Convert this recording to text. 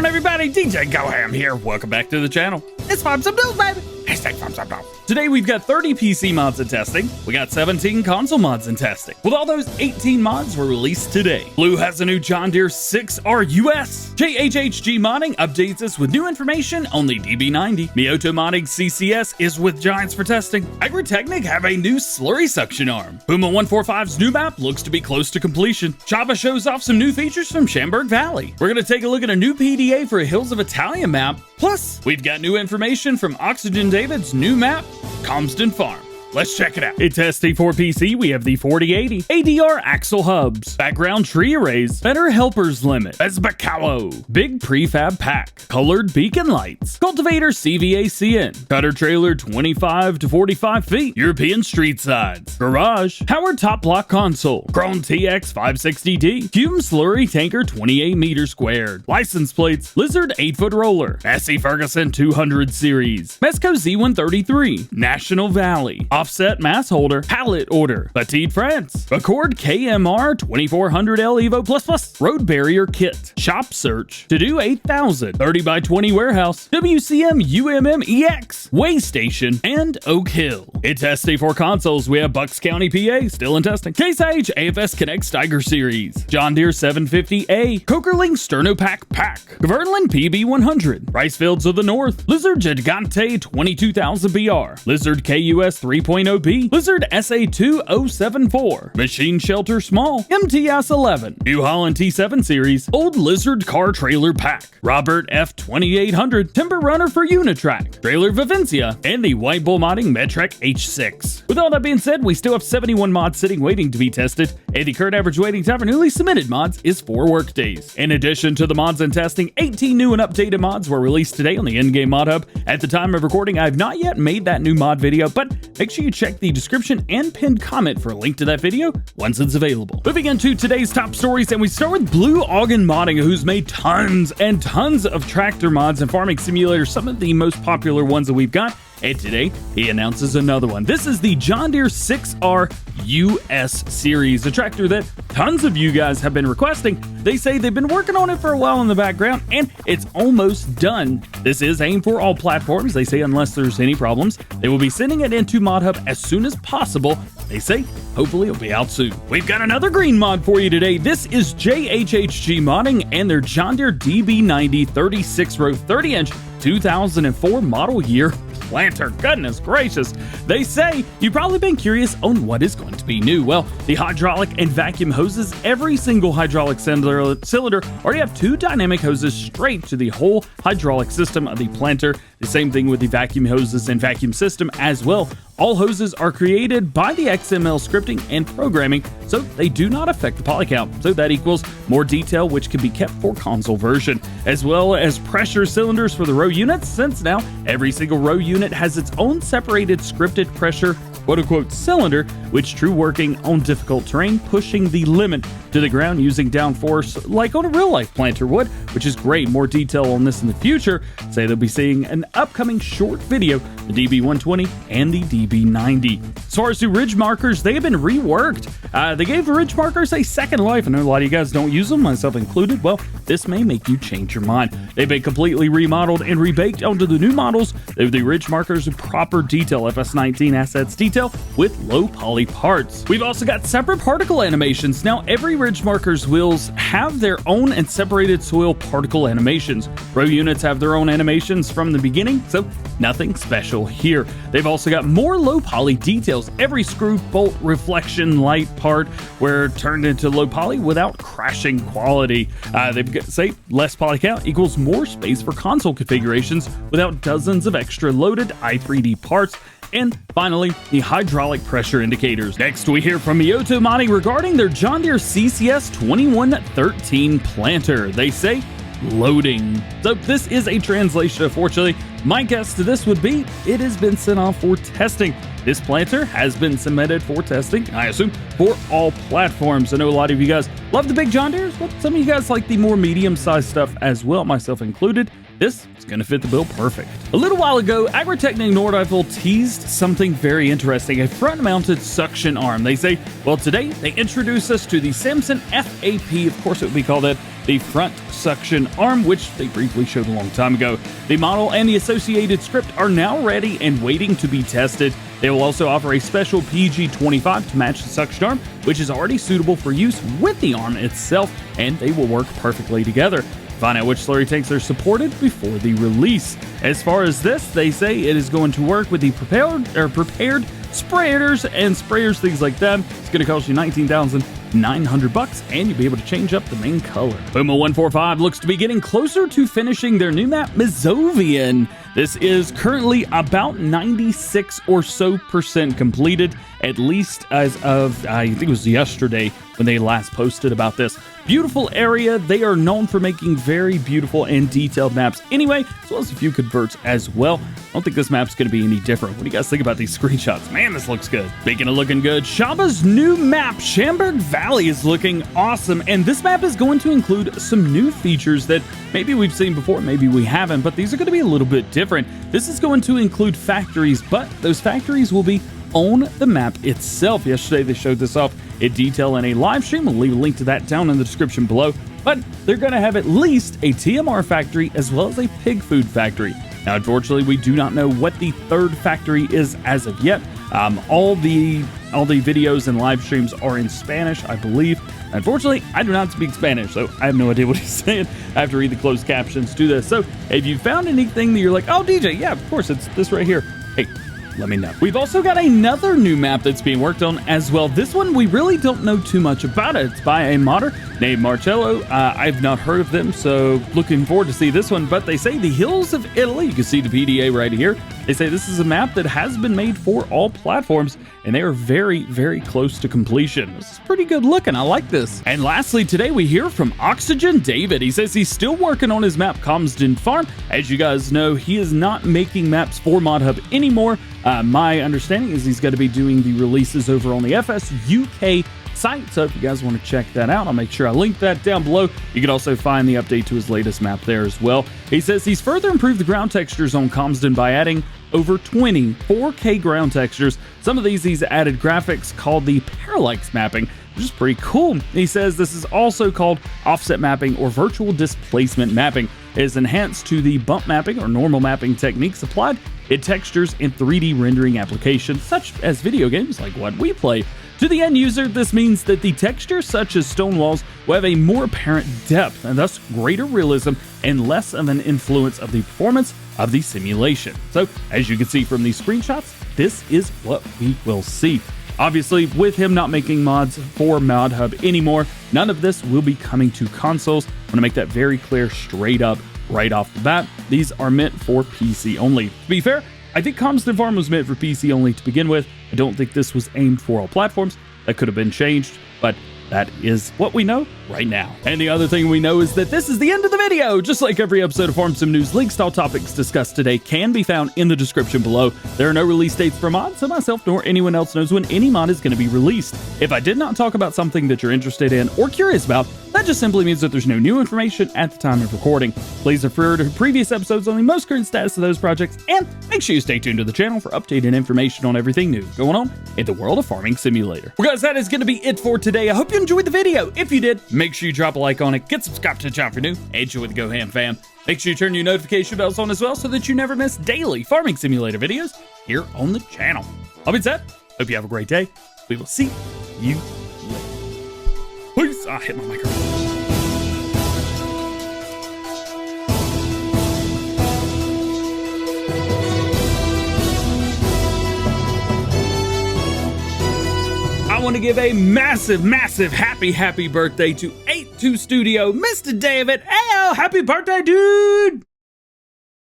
everybody? DjGoHam here. Welcome back to the channel. It's Farm Some News, baby. Hashtag Farm Some News. Today we've got 30 PC mods in testing. We got 17 console mods in testing. With all those, 18 mods were released today. Blue has a new John Deere 6R US. DjGoHam modding updates us with new information on the DB90. Miyoto modding CCS is with Giants for testing. Agritechnic have a new slurry suction arm. Puma 145's new map looks to be close to completion. Java shows off some new features from Chamberg Valley. We're going to take a look at a new PDA for a Hills of Italia map. Plus, we've got new information from Oxygen David's new map, Calmsden Farm. Let's check it out. In testing for PC, we have the 4080 ADR axle hubs, background tree arrays, better helpers limit, Bezbakawo, big prefab pack, colored beacon lights, cultivator CVACN, cutter trailer 25 to 45 feet, European street sides, garage, Howard top block console, Chrome TX 560D, Hume slurry tanker 28 meters squared, license plates, Lizard 8-foot roller, Massey Ferguson 200 series, Mesco Z133, National Valley, offset mass holder, pallet order, Petite France, Accord KMR 2400L Evo Plus, road barrier kit, shop search, to do 8000, 30x20 warehouse, WCM UMM EX, way station, and Oak Hill. In testing for consoles, we have Bucks County PA still in testing, Case IH AFS Connect Steiger series, John Deere 750A, Cokerling Sternopack pack, Verlin PB100, Rice Fields of the North, Lizard Gigante 22000 BR, Lizard KUS 3.0B, Lizard SA2074, Machine Shelter Small, MTS 11, New Holland T7 Series, Old Lizard Car Trailer Pack, Robert F2800, Timber Runner for Unitrack, Trailer Vivencia, and the White Bull Modding Medtrek H6. With all that being said, we still have 71 mods sitting waiting to be tested, and the current average waiting time for newly submitted mods is 4 work days. In addition to the mods in testing, 18 new and updated mods were released today on the in-game mod hub. At the time of recording, I have not yet made that new mod video, but make sure you check the description and pinned comment for a link to that video once it's available. Moving into today's top stories, and we start with Blue Ogden Modding, who's made tons and tons of tractor mods and farming simulators, some of the most popular ones that we've got. And today, he announces another one. This is the John Deere 6R US series, a tractor that tons of you guys have been requesting. They say they've been working on it for a while in the background, and it's almost done. This is aimed for all platforms. They say unless there's any problems, they will be sending it into Mod Hub as soon as possible. They say hopefully it'll be out soon. We've got another green mod for you today. This is DjGoHam Modding and their John Deere DB90 36-row 30-inch 2004 model year planter. Goodness gracious. They say you've probably been curious on what is going to be new. Well, the hydraulic and vacuum hoses, every single hydraulic cylinder already have 2 dynamic hoses straight to the whole hydraulic system of the planter. The same thing with the vacuum hoses and vacuum system as well. All hoses are created by the XML scripting and programming, so they do not affect the poly count. So that equals more detail, which can be kept for console version, as well as pressure cylinders for the row units, since now every single row unit has its own separated scripted pressure quote-unquote cylinder, which true working on difficult terrain, pushing the limit to the ground using downforce like on a real-life planter would, which is great. More detail on this in the future. Say they'll be seeing an upcoming short video, the DB120 and the DB90. As far as the ridge markers, they have been reworked. They gave the ridge markers a second life. I know a lot of you guys don't use them, myself included. Well, this may make you change your mind. They've been completely remodeled and rebaked onto the new models. They have the ridge markers with proper detail, FS19 assets detail with low poly parts. We've also got separate particle animations. Now, every ridge markers wheels have their own and separated soil particle animations. Row units have their own animations from the beginning, so nothing special here. They've also got more low poly details. Every screw, bolt, reflection, light part were turned into low poly without crashing quality. They've got, say, less poly count equals more space for console configurations without dozens of extra loaded i3D parts. And finally, the hydraulic pressure indicators. Next, we hear from Miyoto Modding regarding their John Deere CCS 2113 planter. They say loading. So this is a translation, unfortunately. My guess to this would be it has been sent off for testing. This planter has been submitted for testing, I assume, for all platforms. I know a lot of you guys love the big John Deeres, but some of you guys like the more medium-sized stuff as well, myself included. This is going to fit the bill perfect. A little while ago, Agritechnic Nordival teased something very interesting, a front-mounted suction arm. They say, well, today they introduced us to the Samson FAP, of course it would be called that, the front suction arm, which they briefly showed a long time ago. The model and the associated script are now ready and waiting to be tested. They will also offer a special PG25 to match the suction arm, which is already suitable for use with the arm itself, and they will work perfectly together. Find out which slurry tanks are supported before the release. As far as this, they say it is going to work with the prepared sprayers and sprayers, things like that. It's going to cost you $19,900, and you'll be able to change up the main color. Puma145 looks to be getting closer to finishing their new map, Mezovian. This is currently about 96% or so completed, at least as of, I think it was yesterday when they last posted about this. Beautiful area. They are known for making very beautiful and detailed maps anyway, as well as a few converts as well. I don't think this map's going to be any different. What do you guys think about these screenshots? Man, this looks good. Speaking of looking good, Shaba's new map, Chamberg Valley, is looking awesome, and this map is going to include some new features that maybe we've seen before, maybe we haven't, but these are going to be a little bit different. This is going to include factories, but those factories will be on the map itself. Yesterday they showed this off in detail in a live stream. We'll leave a link to that down in the description below, but they're going to have at least a TMR factory as well as a pig food factory. Now, unfortunately, we do not know what the third factory is as of yet. All the videos and live streams are in Spanish, I believe. Unfortunately, I do not speak Spanish, so I have no idea what he's saying. I have to read the closed captions to this. So if you found anything that you're like, oh, DJ, yeah, of course, it's this right here, hey, let me know. We've also got another new map that's being worked on as well. This one, we really don't know too much about it. It's by a modder named Marcello. I've not heard of them, so looking forward to see this one. But they say the hills of Italy, you can see the PDA right here. They say this is a map that has been made for all platforms, and they are very, very close to completion. This is pretty good looking. I like this. And lastly, today we hear from Oxygen David. He says he's still working on his map, Calmsden Farm. As you guys know, he is not making maps for ModHub anymore. My understanding is he's going to be doing the releases over on the FS UK site, so if you guys want to check that out, I'll make sure I link that down below. You can also find the update to his latest map there as well. He says he's further improved the ground textures on Calmsden by adding over 20 4K ground textures. Some of these he's added graphics called the parallax mapping, which is pretty cool. He says this is also called offset mapping or virtual displacement mapping. It is enhanced to the bump mapping or normal mapping techniques applied in textures in 3D rendering applications such as video games like what we play. To the end user, this means that the textures such as stone walls will have a more apparent depth and thus greater realism and less of an influence of the performance of the simulation. So as you can see from these screenshots, this is what we will see. Obviously, with him not making mods for ModHub anymore, none of this will be coming to consoles. I want to make that very clear straight up right off the bat. These are meant for PC only. To be fair, I think Calmsden Farm was meant for PC only to begin with. I don't think this was aimed for all platforms. That could have been changed, but that is what we know right now. And the other thing we know is that this is the end of the video. Just like every episode of FarmSim News, links to all topics discussed today can be found in the description below. There are no release dates for mods, so myself nor anyone else knows when any mod is going to be released. If I did not talk about something that you're interested in or curious about, that just simply means that there's no new information at the time of recording. Please refer to previous episodes on the most current status of those projects, and make sure you stay tuned to the channel for updated information on everything new going on in the world of Farming Simulator. Well guys, that is going to be it for today. I hope you enjoyed the video. If you did, make sure you drop a like on it, get subscribed to the channel for new, and join the GoHam fam. Make sure you turn your notification bells on as well so that you never miss daily Farming Simulator videos here on the channel. All being said, hope you have a great day. We will see you later. Peace. I hit my microphone. I want to give a massive, massive happy birthday to 82 Studio, Mr. David. Hey, happy birthday, dude!